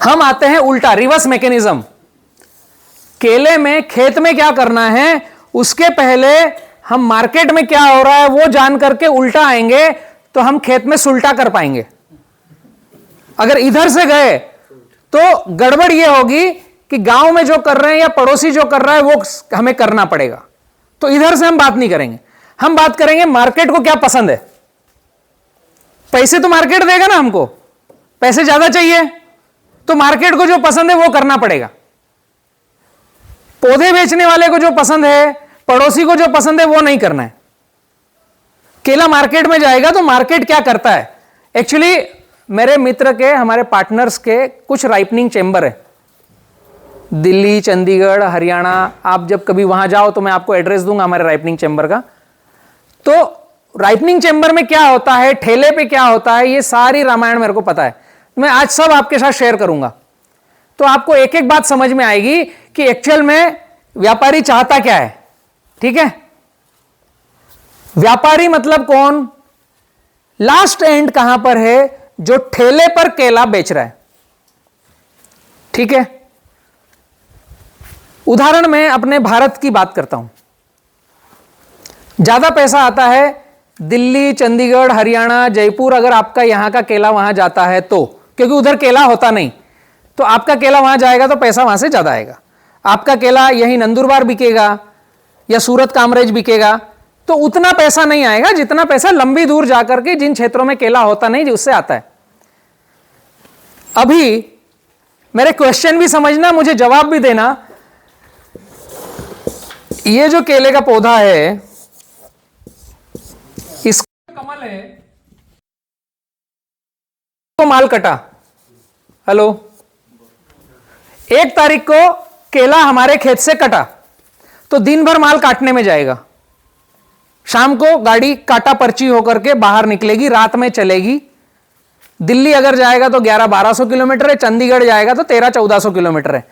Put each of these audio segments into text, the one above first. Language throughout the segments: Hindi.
हम आते हैं उल्टा, रिवर्स मैकेनिज्म। केले में खेत में क्या करना है उसके पहले हम मार्केट में क्या हो रहा है वो जान करके उल्टा आएंगे तो हम खेत में सुलटा कर पाएंगे। अगर इधर से गए तो गड़बड़ यह होगी कि गांव में जो कर रहे हैं या पड़ोसी जो कर रहा है वो हमें करना पड़ेगा। तो इधर से हम बात नहीं करेंगे, हम बात करेंगे मार्केट को क्या पसंद है। पैसे तो मार्केट देगा ना, हमको पैसे ज्यादा चाहिए तो मार्केट को जो पसंद है वो करना पड़ेगा। पौधे बेचने वाले को जो पसंद है, पड़ोसी को जो पसंद है वो नहीं करना है। केला मार्केट में जाएगा तो मार्केट क्या करता है। एक्चुअली मेरे मित्र के, हमारे पार्टनर्स के कुछ राइपनिंग चेंबर है दिल्ली, चंडीगढ़, हरियाणा। आप जब कभी वहां जाओ तो मैं आपको एड्रेस दूंगा हमारे राइपनिंग चेंबर का। तो राइपनिंग चेंबर में क्या होता है, ठेले पे क्या होता है, ये सारी रामायण मेरे को पता है। मैं आज सब आपके साथ शेयर करूंगा तो आपको एक एक बात समझ में आएगी कि एक्चुअल में व्यापारी चाहता क्या है। ठीक है, व्यापारी मतलब कौन, लास्ट एंड कहां पर है, जो ठेले पर केला बेच रहा है। ठीक है, उदाहरण में अपने भारत की बात करता हूं। ज्यादा पैसा आता है दिल्ली, चंडीगढ़, हरियाणा, जयपुर। अगर आपका यहां का केला वहां जाता है तो, क्योंकि उधर केला होता नहीं, तो आपका केला वहां जाएगा तो पैसा वहां से ज्यादा आएगा। आपका केला यही नंदुरबार बिकेगा या सूरत कामरेज बिकेगा तो उतना पैसा नहीं आएगा जितना पैसा लंबी दूर जाकर के जिन क्षेत्रों में केला होता नहीं उससे आता है। अभी मेरे क्वेश्चन भी समझना, मुझे जवाब भी देना। ये जो केले का पौधा है, इसका कमल है, तो माल कटा। हेलो, 1 तारीख को केला हमारे खेत से कटा तो दिन भर माल काटने में जाएगा। शाम को गाड़ी काटा पर्ची होकर के बाहर निकलेगी, रात में चलेगी। दिल्ली अगर जाएगा तो 1100-1200 किलोमीटर है, चंडीगढ़ जाएगा तो 1300-1400 किलोमीटर है।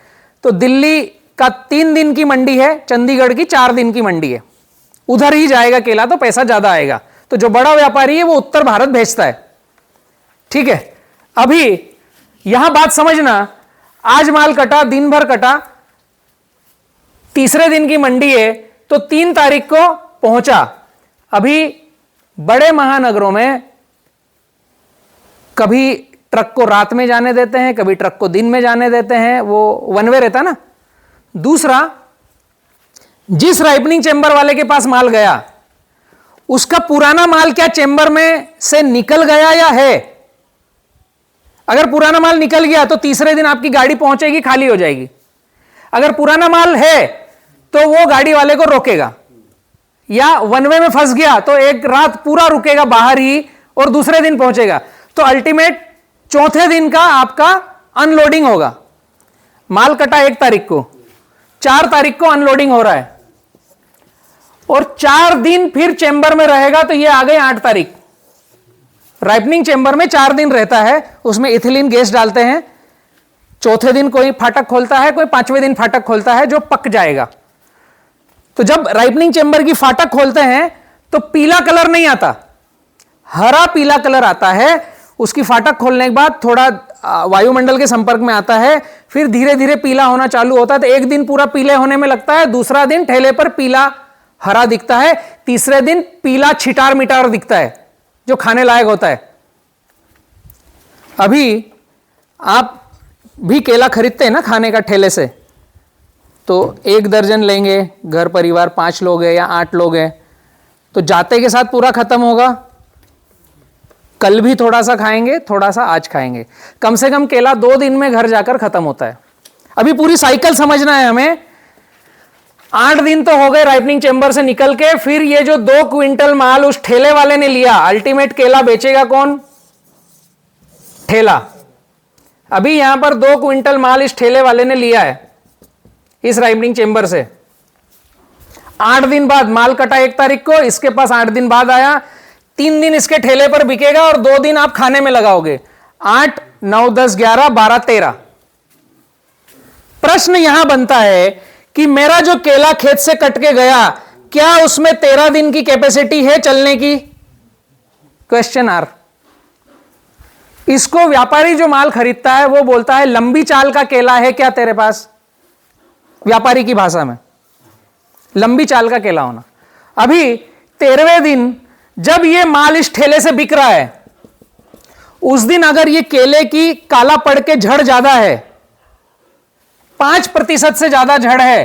तो दिल्ली का 3 दिन की मंडी है, चंडीगढ़ की 4 दिन की मंडी है। उधर ही जाएगा केला तो पैसा ज्यादा आएगा। तो जो बड़ा व्यापारी है वो उत्तर भारत भेजता है। ठीक है, अभी यहां बात समझना, आज माल कटा, दिन भर कटा, तीसरे दिन की मंडी है तो 3 तारीख को पहुंचा। अभी बड़े महानगरों में कभी ट्रक को रात में जाने देते हैं, कभी ट्रक को दिन में जाने देते हैं, वो वन वे रहता ना। दूसरा, जिस राइपनिंग चेंबर वाले के पास माल गया उसका पुराना माल क्या चेंबर में से निकल गया या है। अगर पुराना माल निकल गया तो तीसरे दिन आपकी गाड़ी पहुंचेगी, खाली हो जाएगी। अगर पुराना माल है तो वो गाड़ी वाले को रोकेगा, या वन वे में फंस गया तो एक रात पूरा रुकेगा बाहर ही और दूसरे दिन पहुंचेगा। तो अल्टीमेट चौथे दिन का आपका अनलोडिंग होगा। माल कटा 1 तारीख को, 4 तारीख को अनलोडिंग हो रहा है और 4 दिन फिर चेंबर में रहेगा तो ये आ गए 8 तारीख। राइपनिंग चेंबर में 4 दिन रहता है, उसमें इथिलीन गैस डालते हैं। चौथे दिन कोई फाटक खोलता है, कोई 5वें दिन फाटक खोलता है जो पक जाएगा। तो जब राइपनिंग चेंबर की फाटक खोलते हैं तो पीला कलर नहीं आता, हरा पीला कलर आता है। उसकी फाटक खोलने के बाद थोड़ा वायुमंडल के संपर्क में आता है, फिर धीरे धीरे पीला होना चालू होता है। तो एक दिन पूरा पीले होने में लगता है, दूसरा दिन ठेले पर पीला हरा दिखता है, तीसरे दिन पीला छिटार मिटार दिखता है जो खाने लायक होता है। अभी आप भी केला खरीदते हैं ना खाने का ठेले से, तो 1 दर्जन लेंगे, घर परिवार 5 लोग हैं या 8 लोग हैं, तो जाते के साथ पूरा खत्म होगा। कल भी थोड़ा सा खाएंगे, थोड़ा सा आज खाएंगे। कम से कम केला 2 दिन में घर जाकर खत्म होता है। अभी पूरी साइकिल समझना है हमें। 8 दिन तो हो गए राइपनिंग चेंबर से निकल के, फिर ये जो 2 क्विंटल माल उस ठेले वाले ने लिया, अल्टीमेट केला बेचेगा कौन, ठेला। अभी यहां पर 2 क्विंटल माल इस ठेले वाले ने लिया है इस राइपनिंग चेंबर से। 8 दिन बाद माल कटा 1 तारीख को, इसके पास 8 दिन बाद आया, 3 दिन इसके ठेले पर बिकेगा और 2 दिन आप खाने में लगाओगे। 8, 9, 10, 11, 12, 13। प्रश्न यहां बनता है कि मेरा जो केला खेत से कट के गया, क्या उसमें 13 दिन की कैपेसिटी है चलने की? Question R. इसको व्यापारी जो माल खरीदता है वो बोलता है लंबी चाल का केला है क्या तेरे पास, व्यापारी की भाषा में लंबी चाल का केला होना। अभी 13वें दिन जब ये माल इस ठेले से बिक रहा है, उस दिन अगर ये केले की काला पड़ के झड़ ज्यादा है, 5% से ज्यादा झड़ है,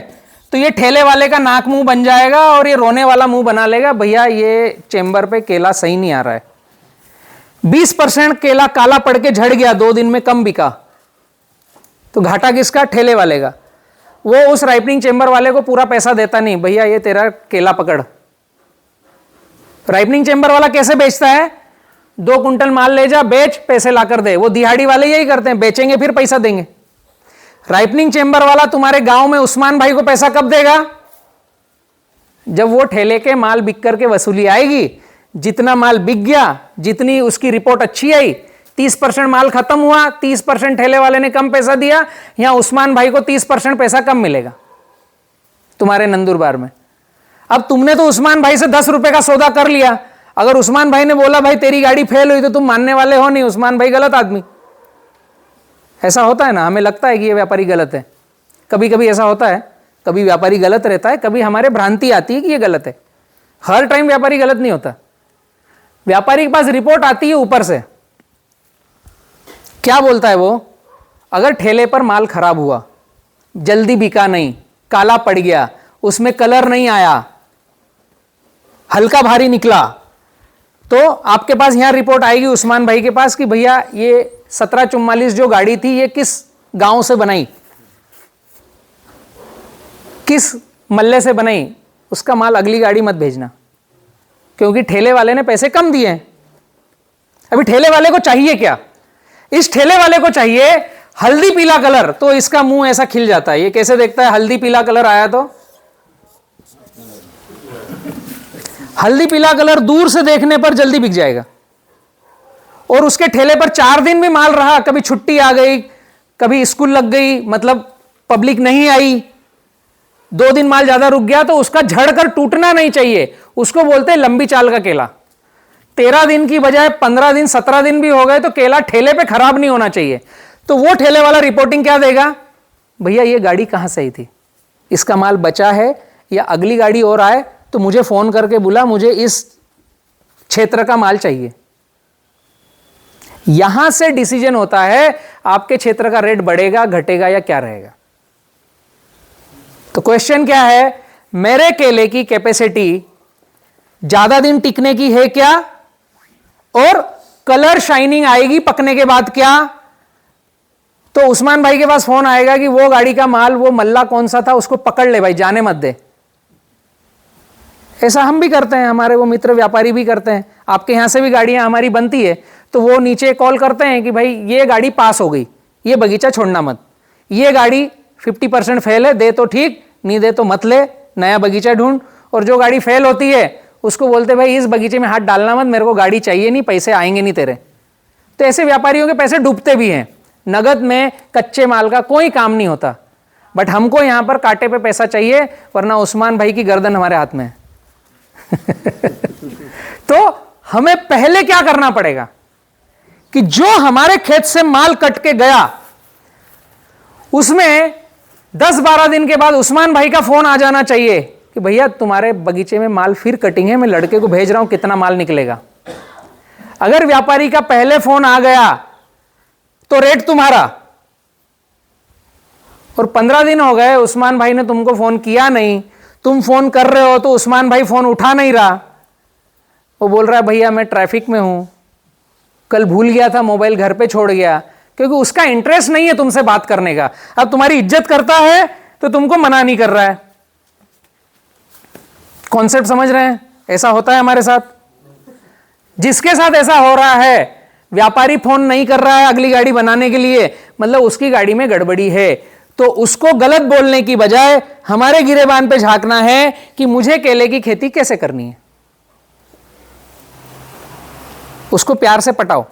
तो ये ठेले वाले का नाक मुंह बन जाएगा और ये रोने वाला मुंह बना लेगा, भैया ये चेंबर पे केला सही नहीं आ रहा है। 20% केला काला पड़ के झड़ गया, 2 दिन में कम बिका, तो घाटा किसका, ठेले वाले का। वो उस राइपनिंग चेंबर वाले को पूरा पैसा देता नहीं, भैया ये तेरा केला पकड़। राइपनिंग चेंबर वाला कैसे बेचता है, 2 कुंटल माल ले जा, बेच, पैसे लाकर दे। वो दिहाड़ी वाले यही करते हैं, बेचेंगे फिर पैसा देंगे। राइपनिंग चेंबर वाला तुम्हारे गांव में उस्मान भाई को पैसा कब देगा, जब वो ठेले के माल बिक करके वसूली आएगी। जितना माल बिक गया, जितनी उसकी रिपोर्ट अच्छी आई, 30% माल खत्म हुआ, 30% ठेले वाले ने कम पैसा दिया, यहां उस्मान भाई को 30% पैसा कम मिलेगा तुम्हारे नंदुरबार में। अब तुमने तो उस्मान भाई से 10 रुपए का सौदा कर लिया, अगर उस्मान भाई ने बोला भाई तेरी गाड़ी फेल हुई, तो तुम मानने वाले हो नहीं, उस्मान भाई गलत आदमी। ऐसा होता है ना, हमें लगता है कि ये व्यापारी गलत है, कभी कभी ऐसा होता है, कभी व्यापारी गलत रहता है, कभी हमारे भ्रांति आती है कि ये गलत है। हर टाइम व्यापारी गलत नहीं होता। व्यापारी के पास रिपोर्ट आती है ऊपर से, क्या बोलता है वो, अगर ठेले पर माल खराब हुआ, जल्दी बिका नहीं, काला पड़ गया, उसमें कलर नहीं आया, हल्का भारी निकला, तो आपके पास यहां रिपोर्ट आएगी उस्मान भाई के पास कि भैया ये 1744 जो गाड़ी थी ये किस गांव से बनाई, किस मल्ले से बनाई, उसका माल अगली गाड़ी मत भेजना, क्योंकि ठेले वाले ने पैसे कम दिए हैं। अभी ठेले वाले को चाहिए क्या, इस ठेले वाले को चाहिए हल्दी पीला कलर, तो इसका मुंह ऐसा खिल जाता है। ये कैसे देखता है, हल्दी पीला कलर आया तो, हल्दी पीला कलर दूर से देखने पर जल्दी बिक जाएगा। और उसके ठेले पर 4 दिन भी माल रहा, कभी छुट्टी आ गई, कभी स्कूल लग गई, मतलब पब्लिक नहीं आई, 2 दिन माल ज्यादा रुक गया, तो उसका झड़कर टूटना नहीं चाहिए, उसको बोलते हैं लंबी चाल का केला। 13 दिन की बजाय 15 दिन 17 दिन भी हो गए तो केला ठेले पे खराब नहीं होना चाहिए। तो वो ठेले वाला रिपोर्टिंग क्या देगा, भैया ये गाड़ी कहां से आई थी, इसका माल बचा है या अगली गाड़ी और आए तो मुझे फोन करके बुला, मुझे इस क्षेत्र का माल चाहिए। यहां से डिसीजन होता है आपके क्षेत्र का रेट बढ़ेगा, घटेगा या क्या रहेगा। तो क्वेश्चन क्या है, मेरे केले की कैपेसिटी ज्यादा दिन टिकने की है क्या, और कलर शाइनिंग आएगी पकने के बाद क्या। तो उस्मान भाई के पास फोन आएगा कि वो गाड़ी का माल, वो मल्ला कौन सा था, उसको पकड़ ले भाई, जाने मत दे। ऐसा हम भी करते हैं, हमारे वो मित्र व्यापारी भी करते हैं। आपके यहां से भी गाड़ियां हमारी बनती है, तो वो नीचे कॉल करते हैं कि भाई ये गाड़ी पास हो गई, ये बगीचा छोड़ना मत, ये गाड़ी 50% फेल है, दे तो ठीक, नहीं दे तो मत ले, नया बगीचा ढूंढ। और जो गाड़ी फेल होती है उसको बोलते भाई इस बगीचे में हाथ डालना मत, मेरे को गाड़ी चाहिए नहीं, पैसे आएंगे नहीं तेरे। तो ऐसे व्यापारियों के पैसे डूबते भी हैं। नगद में कच्चे माल का कोई काम नहीं होता, बट हमको यहां पर कांटे पे पैसा चाहिए, वरना उस्मान भाई की गर्दन हमारे हाथ में है। तो हमें पहले क्या करना पड़ेगा कि जो हमारे खेत से माल कट के गया, उसमें 10-12 दिन के बाद उस्मान भाई का फोन आ जाना चाहिए कि भैया तुम्हारे बगीचे में माल फिर कटिंग है, मैं लड़के को भेज रहा हूं, कितना माल निकलेगा। अगर व्यापारी का पहले फोन आ गया तो रेट तुम्हारा, और 15 दिन हो गए उस्मान भाई ने तुमको फोन किया नहीं, तुम फोन कर रहे हो तो उस्मान भाई फोन उठा नहीं रहा, वो बोल रहा है भैया मैं ट्रैफिक में हूं, कल भूल गया था, मोबाइल घर पे छोड़ गया, क्योंकि उसका इंटरेस्ट नहीं है तुमसे बात करने का। अब तुम्हारी इज्जत करता है तो तुमको मना नहीं कर रहा है। कॉन्सेप्ट समझ रहे हैं, ऐसा होता है हमारे साथ। जिसके साथ ऐसा हो रहा है, व्यापारी फोन नहीं कर रहा है अगली गाड़ी बनाने के लिए, मतलब उसकी गाड़ी में गड़बड़ी है। तो उसको गलत बोलने की बजाय हमारे गिरेबान पे झांकना है कि मुझे केले की खेती कैसे करनी है। उसको प्यार से पटाओ,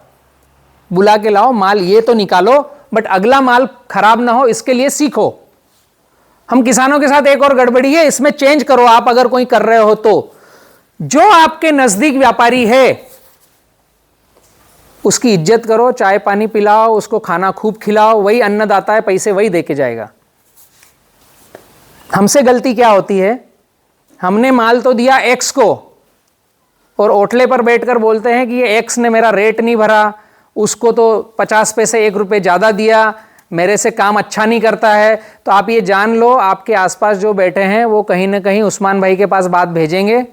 बुला के लाओ, माल ये तो निकालो, बट अगला माल खराब ना हो इसके लिए सीखो। हम किसानों के साथ एक और गड़बड़ी है, इसमें चेंज करो आप अगर कोई कर रहे हो तो। जो आपके नजदीक व्यापारी है उसकी इज्जत करो, चाय पानी पिलाओ, उसको खाना खूब खिलाओ, वही अन्नदाता है, पैसे वही दे के जाएगा। हमसे गलती क्या होती है, हमने माल तो दिया एक्स को और ओटले पर बैठकर बोलते हैं कि ये एक्स ने मेरा रेट नहीं भरा, उसको तो 50 पैसे 1 रुपये ज़्यादा दिया, मेरे से काम अच्छा नहीं करता है। तो आप ये जान लो, आपके आसपास जो बैठे हैं वो कहीं ना कहीं उस्मान भाई के पास बात भेजेंगे,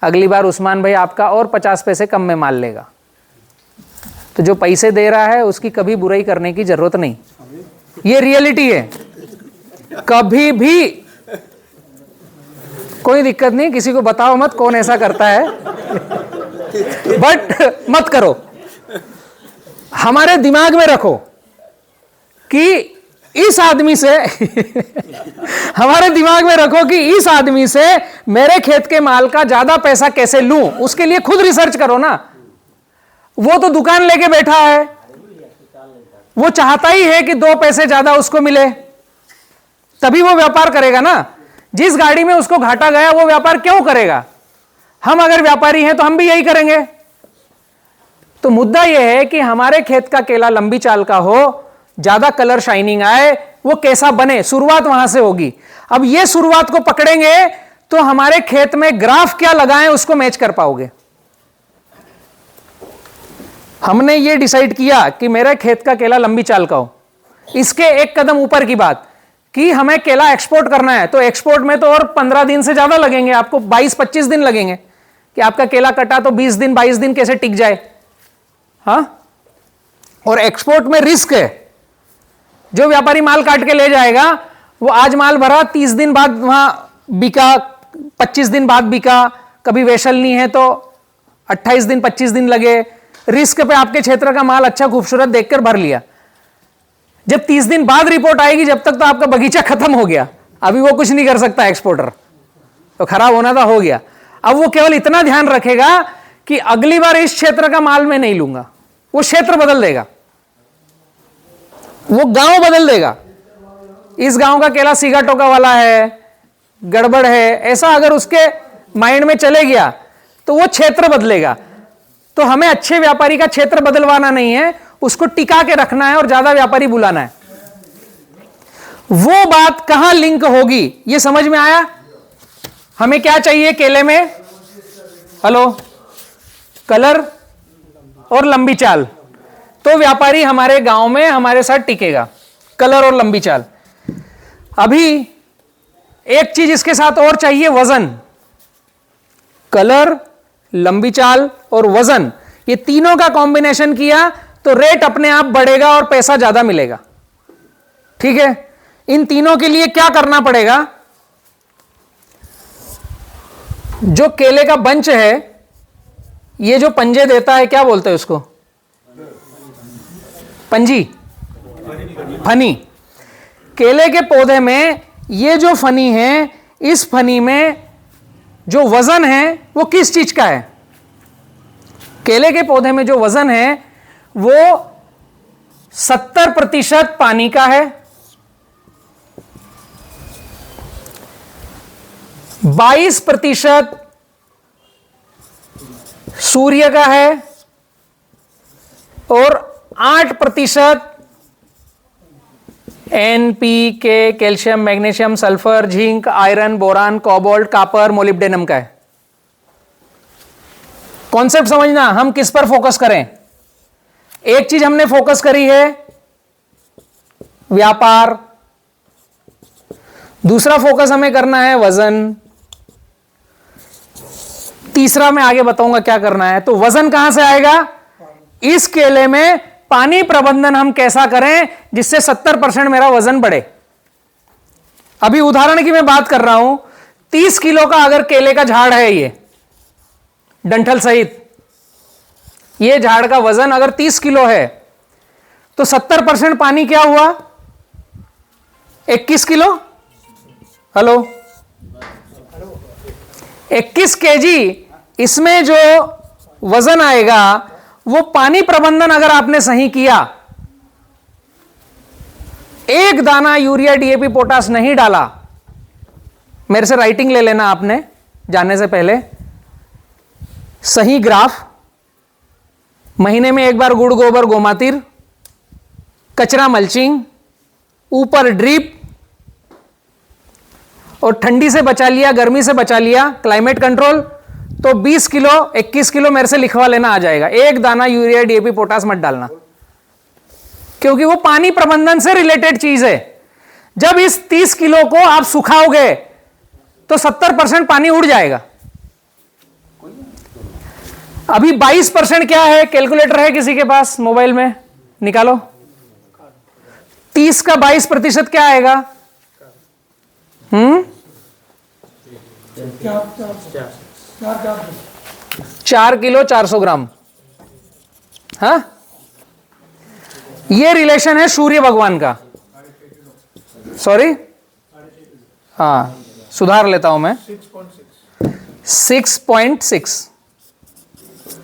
अगली बार उस्मान भाई आपका और 50 पैसे कम में माल लेगा। तो जो पैसे दे रहा है उसकी कभी बुराई करने की जरूरत नहीं, ये रियलिटी है। कभी भी कोई दिक्कत नहीं, किसी को बताओ मत कौन ऐसा करता है, बट मत करो। हमारे दिमाग में रखो कि इस आदमी से हमारे दिमाग में रखो कि इस आदमी से मेरे खेत के माल का ज्यादा पैसा कैसे लूं, उसके लिए खुद रिसर्च करो ना। वो तो दुकान लेके बैठा है, वो चाहता ही है कि 2 पैसे ज्यादा उसको मिले, तभी वो व्यापार करेगा ना। जिस गाड़ी में उसको घाटा गया वो व्यापार क्यों करेगा? हम अगर व्यापारी हैं तो हम भी यही करेंगे। तो मुद्दा यह है कि हमारे खेत का केला लंबी चाल का हो, ज्यादा कलर शाइनिंग आए, वो कैसा बने, शुरुआत वहां से होगी। अब ये शुरुआत को पकड़ेंगे तो हमारे खेत में ग्राफ क्या लगाएं उसको मैच कर पाओगे। हमने ये डिसाइड किया कि मेरे खेत का केला लंबी चाल का हो। इसके एक कदम ऊपर की बात कि हमें केला एक्सपोर्ट करना है, तो एक्सपोर्ट में तो और 15 दिन से ज्यादा लगेंगे, आपको 22-25 दिन लगेंगे कि आपका केला कटा तो 20 दिन 22 दिन कैसे टिक जाए। हाँ, और एक्सपोर्ट में रिस्क है। जो व्यापारी माल काट के ले जाएगा वो आज माल भरा, 30 दिन बाद वहां बिका, 25 दिन बाद बिका, कभी वेशल नहीं है तो 28 दिन 25 दिन लगे। रिस्क पे आपके क्षेत्र का माल अच्छा खूबसूरत देखकर भर लिया, जब 30 दिन बाद रिपोर्ट आएगी, जब तक तो आपका बगीचा खत्म हो गया, अभी वो कुछ नहीं कर सकता एक्सपोर्टर, तो खराब होना था हो गया। अब वो केवल इतना ध्यान रखेगा कि अगली बार इस क्षेत्र का माल मैं नहीं लूंगा, वो क्षेत्र बदल देगा, वो गांव बदल देगा। इस गांव का केला सीगा टोका वाला है, गड़बड़ है, ऐसा अगर उसके माइंड में चले गया तो वो क्षेत्र बदलेगा। तो हमें अच्छे व्यापारी का क्षेत्र बदलवाना नहीं है, उसको टिका के रखना है और ज्यादा व्यापारी बुलाना है। वो बात कहां लिंक होगी ये समझ में आया? हमें क्या चाहिए केले में? हेलो, कलर और लंबी चाल। तो व्यापारी हमारे गांव में हमारे साथ टिकेगा, कलर और लंबी चाल। अभी एक चीज इसके साथ और चाहिए, वजन। कलर, लंबी चाल और वजन, ये तीनों का कॉम्बिनेशन किया तो रेट अपने आप बढ़ेगा और पैसा ज्यादा मिलेगा। ठीक है, इन तीनों के लिए क्या करना पड़ेगा? जो केले का बंच है, ये जो पंजे देता है, क्या बोलते हैं उसको? पंजी, फनी। केले के पौधे में ये जो फनी है, इस फनी में जो वजन है वो किस चीज का है? केले के पौधे में जो वजन है वो 70% पानी का है, 22% सूर्य का है और 8% NPK, calcium, magnesium, sulphur, zinc, iron, boron, cobalt, copper, molybdenum का है। कॉन्सेप्ट समझना, हम किस पर फोकस करें? एक चीज हमने फोकस करी है व्यापार, दूसरा फोकस हमें करना है वजन, तीसरा मैं आगे बताऊंगा क्या करना है। तो वजन कहां से आएगा? इस केले में पानी प्रबंधन हम कैसा करें जिससे 70% मेरा वजन बढ़े। अभी उदाहरण की मैं बात कर रहा हूं, 30 किलो का अगर केले का झाड़ है, ये डंठल सहित, ये झाड़ का वजन अगर 30 किलो है तो 70% पानी क्या हुआ? 21 किलो। हेलो, 21 केजी इसमें जो वजन आएगा वो पानी प्रबंधन अगर आपने सही किया, एक दाना यूरिया डीएपी पोटास नहीं डाला, मेरे से राइटिंग ले लेना आपने जाने से पहले, सही ग्राफ, महीने में एक बार गुड़ गोबर गोमातिर, कचरा मल्चिंग, ऊपर ड्रिप, और ठंडी से बचा लिया, गर्मी से बचा लिया, क्लाइमेट कंट्रोल, तो 20 किलो 21 किलो मेरे से लिखवा लेना आ जाएगा। एक दाना यूरिया डीएपी पोटास मत डालना, क्योंकि वो पानी प्रबंधन से रिलेटेड चीज है। जब इस 30 किलो को आप सुखाओगे तो 70% पानी उड़ जाएगा। अभी 22% क्या है? कैलकुलेटर है किसी के पास मोबाइल में? निकालो। 30 का 22% क्या आएगा? 4 किलो 400 ग्राम। हाँ, ये रिलेशन है सूर्य भगवान का। सॉरी, हाँ सुधार लेता हूं मैं, 6.6।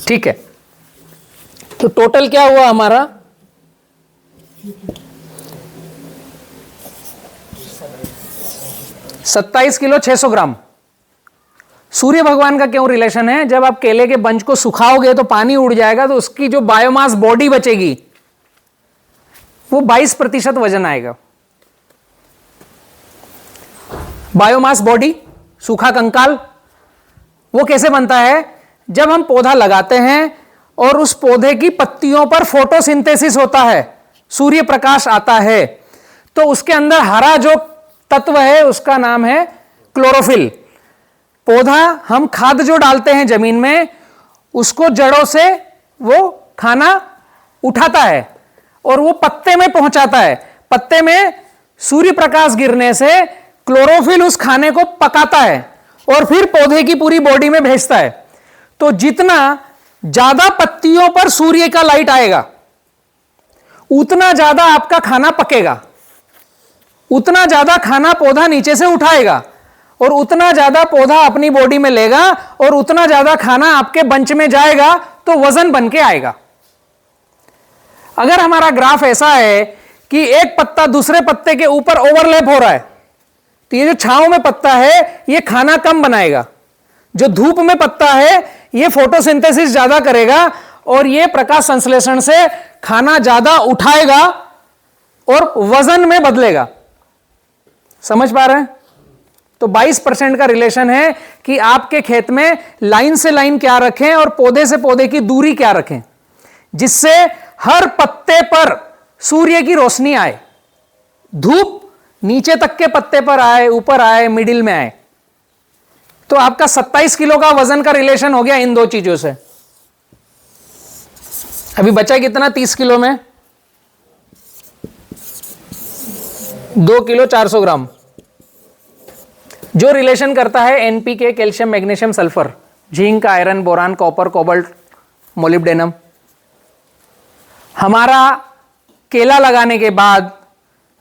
ठीक है, तो टोटल क्या हुआ हमारा? 27 किलो 600 ग्राम। सूर्य भगवान का क्यों रिलेशन है? जब आप केले के बंच को सुखाओगे तो पानी उड़ जाएगा, तो उसकी जो बायोमास बॉडी बचेगी वो 22% वजन आएगा। बायोमास बॉडी, सूखा कंकाल, वो कैसे बनता है? जब हम पौधा लगाते हैं और उस पौधे की पत्तियों पर फोटोसिंथेसिस होता है, सूर्य प्रकाश आता है, तो उसके अंदर हरा जो तत्व है उसका नाम है क्लोरोफिल। पौधा, हम खाद जो डालते हैं जमीन में, उसको जड़ों से वो खाना उठाता है और वो पत्ते में पहुंचाता है। पत्ते में सूर्य प्रकाश गिरने से क्लोरोफिल उस खाने को पकाता है और फिर पौधे की पूरी बॉडी में भेजता है। तो जितना ज्यादा पत्तियों पर सूर्य का लाइट आएगा, उतना ज्यादा आपका खाना पकेगा, उतना ज्यादा खाना पौधा नीचे से उठाएगा, और उतना ज्यादा पौधा अपनी बॉडी में लेगा, और उतना ज्यादा खाना आपके बंच में जाएगा, तो वजन बन के आएगा। अगर हमारा ग्राफ ऐसा है कि एक पत्ता दूसरे पत्ते के ऊपर ओवरलैप हो रहा है, तो ये जो छांव में पत्ता है ये खाना कम बनाएगा, जो धूप में पत्ता है ये फोटोसिंथेसिस ज्यादा करेगा और ये प्रकाश संश्लेषण से खाना ज्यादा उठाएगा और वजन में बदलेगा। समझ पा रहे हैं? तो 22% का रिलेशन है कि आपके खेत में लाइन से लाइन क्या रखें और पौधे से पौधे की दूरी क्या रखें, जिससे हर पत्ते पर सूर्य की रोशनी आए, धूप नीचे तक के पत्ते पर आए, ऊपर आए, मिडिल में आए। तो आपका 27 किलो का वजन का रिलेशन हो गया इन दो चीजों से। अभी बचा कितना 30 किलो में? 2 किलो 400 ग्राम। जो रिलेशन करता है NPK, calcium, magnesium, sulphur, zinc, iron, boron, copper, cobalt, molybdenum. हमारा केला लगाने के बाद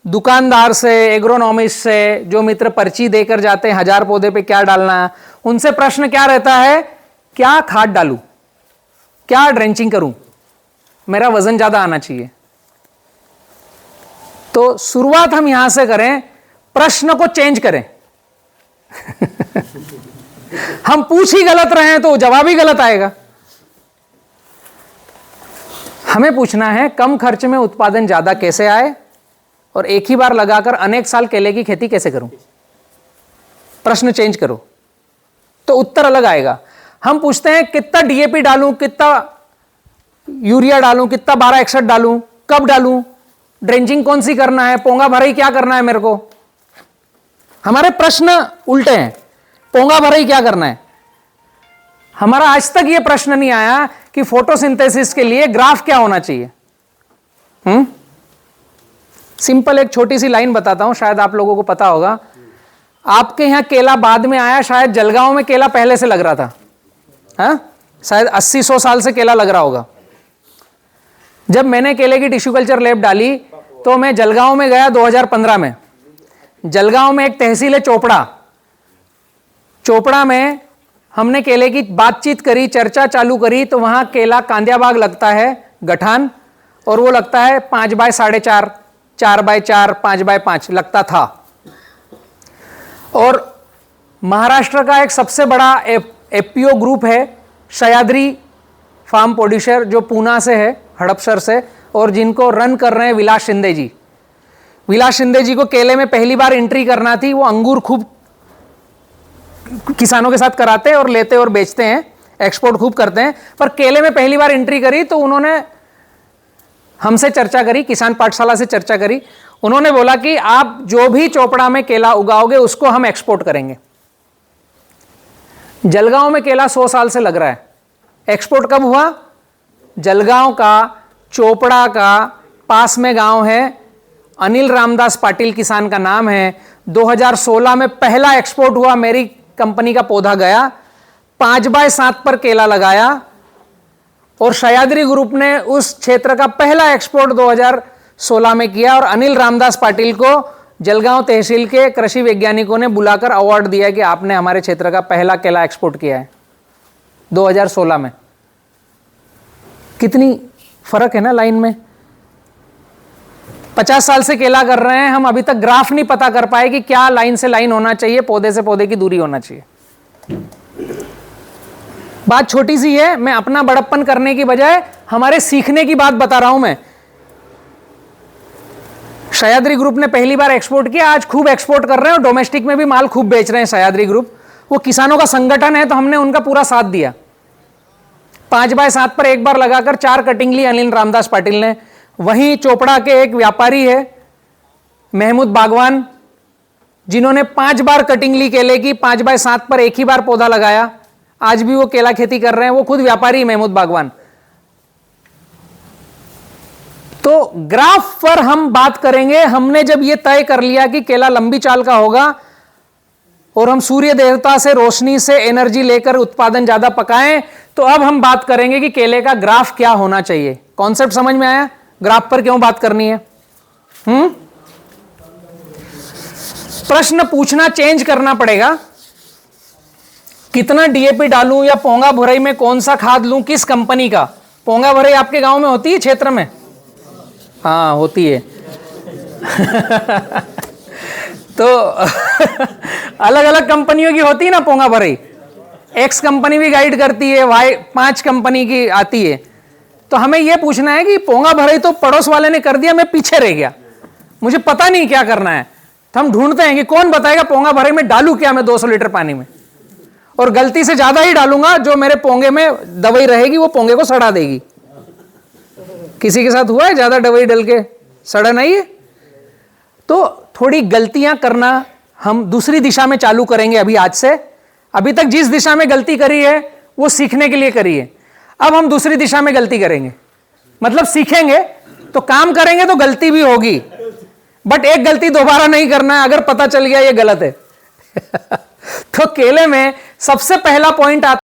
दुकानदार से, एग्रोनॉमिस्ट से, जो मित्र पर्ची देकर जाते हैं 1000 पौधे पे क्या डालना है, उनसे प्रश्न क्या रहता है? क्या खाद डालूं, क्या ड्रेंचिंग करूं, मेरा वजन ज्यादा आना चाहिए। तो शुरुआत हम यहां से करें, प्रश्न को चेंज करें। हम पूछ ही गलत रहे हैं तो जवाब ही गलत आएगा। हमें पूछना है कम खर्च में उत्पादन ज्यादा कैसे आए और एक ही बार लगाकर अनेक साल केले की खेती कैसे करूं। प्रश्न चेंज करो तो उत्तर अलग आएगा। हम पूछते हैं कितना डीएपी डालूं, कितना यूरिया डालूं, कितना 1261 डालूं, कब डालूं, ड्रेंचिंग कौन सी करना है, पोंगा भराई क्या करना है मेरे को। हमारे प्रश्न उल्टे हैं। पोंगा भराई क्या करना है, हमारा आज तक यह प्रश्न नहीं आया कि फोटोसिंथेसिस के लिए ग्राफ क्या होना चाहिए। सिंपल एक छोटी सी लाइन बताता हूं, शायद आप लोगों को पता होगा। आपके यहां केला बाद में आया, शायद जलगांव में केला पहले से लग रहा था। शायद 80-100 साल से केला लग रहा होगा। जब मैंने केले की टिश्यू कल्चर लैब डाली तो मैं जलगांव में गया 2015 में। जलगांव में एक तहसील है चोपड़ा। चोपड़ा में हमने केले की बातचीत करी, चर्चा चालू करी, तो वहां केला कांदिया बाग लगता है, गठान, और वो लगता है 5 बाय 4.5, 4 बाय 4, 5 बाय 5 लगता था। और महाराष्ट्र का एक सबसे बड़ा एफपीओ ग्रुप है सह्याद्री फार्म प्रोड्यूसर जो पूना से है, हड़पसर से, और जिनको रन कर रहे हैं विलास शिंदे जी। विलास शिंदे जी को केले में पहली बार एंट्री करना थी। वो अंगूर खूब किसानों के साथ कराते और लेते और बेचते हैं, एक्सपोर्ट खूब करते हैं, पर केले में पहली बार एंट्री करी तो उन्होंने हमसे चर्चा करी, किसान पाठशाला से चर्चा करी। उन्होंने बोला कि आप जो भी चोपड़ा में केला उगाओगे उसको हम एक्सपोर्ट करेंगे। जलगांव में केला 100 साल से लग रहा है, एक्सपोर्ट कब हुआ? जलगांव का, चोपड़ा का पास में गांव है, अनिल रामदास पाटिल किसान का नाम है। 2016 में पहला एक्सपोर्ट हुआ, मेरी कंपनी का पौधा गया, 5x7 पर केला लगाया, और सह्याद्री ग्रुप ने उस क्षेत्र का पहला एक्सपोर्ट 2016 में किया, और अनिल रामदास पाटिल को जलगांव तहसील के कृषि वैज्ञानिकों ने बुलाकर अवार्ड दिया कि आपने हमारे क्षेत्र का पहला केला एक्सपोर्ट किया है 2016 में। कितनी फर्क है ना लाइन में। 50 साल से केला कर रहे हैं हम, अभी तक ग्राफ नहीं पता कर पाए कि क्या लाइन से लाइन होना चाहिए, पौधे से पौधे की दूरी होना चाहिए। बात छोटी सी है, मैं अपना बड़प्पन करने की बजाय हमारे सीखने की बात बता रहा हूं। मैं सह्याद्री ग्रुप ने पहली बार एक्सपोर्ट किया, आज खूब एक्सपोर्ट कर रहे हैं और डोमेस्टिक में भी माल खूब बेच रहे हैं सह्याद्री ग्रुप। वो किसानों का संगठन है तो हमने उनका पूरा साथ दिया। 5x7 पर एक बार लगाकर 4 कटिंग ली अनिल रामदास पाटिल ने। वहीं चोपड़ा के एक व्यापारी है महमूद बागवान, जिन्होंने 5 बार कटिंग ली केले की, 5x7 पर एक ही बार पौधा लगाया। आज भी वो केला खेती कर रहे हैं, वो खुद व्यापारी महमूद बागवान। तो ग्राफ पर हम बात करेंगे। हमने जब ये तय कर लिया कि केला लंबी चाल का होगा और हम सूर्य देवता से रोशनी से एनर्जी लेकर उत्पादन ज्यादा पकाएं, तो अब हम बात करेंगे कि केले का ग्राफ क्या होना चाहिए। कॉन्सेप्ट समझ में आया? ग्राफ पर क्यों बात करनी है? प्रश्न पूछना चेंज करना पड़ेगा। कितना डीएपी डालूं या पोंगा भुरई में कौन सा खाद लूं, किस कंपनी का? पोंगा भुरई आपके गांव में होती है, क्षेत्र में? हाँ होती है। तो अलग अलग कंपनियों की होती है ना पोंगा भुरई। एक्स कंपनी भी गाइड करती है, वाई 5 कंपनी की आती है। तो हमें यह पूछना है कि पोंगा भुरई तो पड़ोस वाले ने कर दिया, मैं पीछे रह गया, मुझे पता नहीं क्या करना है। तो हम ढूंढते हैं कि कौन बताएगा पोंगा भुरई में डालूं क्या मैं 200 लीटर पानी में, और गलती से ज्यादा ही डालूंगा, जो मेरे पोंगे में दवाई रहेगी वो पोंगे को सड़ा देगी। किसी के साथ हुआ है ज्यादा दवाई डल के सड़ा नहीं है? तो थोड़ी गलतियां करना हम दूसरी दिशा में चालू करेंगे अभी आज से। अभी तक जिस दिशा में गलती करी है वो सीखने के लिए करी है, अब हम दूसरी दिशा में गलती करेंगे। मतलब सीखेंगे तो काम करेंगे तो गलती भी होगी, बट एक गलती दोबारा नहीं करना है अगर पता चल गया ये गलत है। तो केले में सबसे पहला पॉइंट आता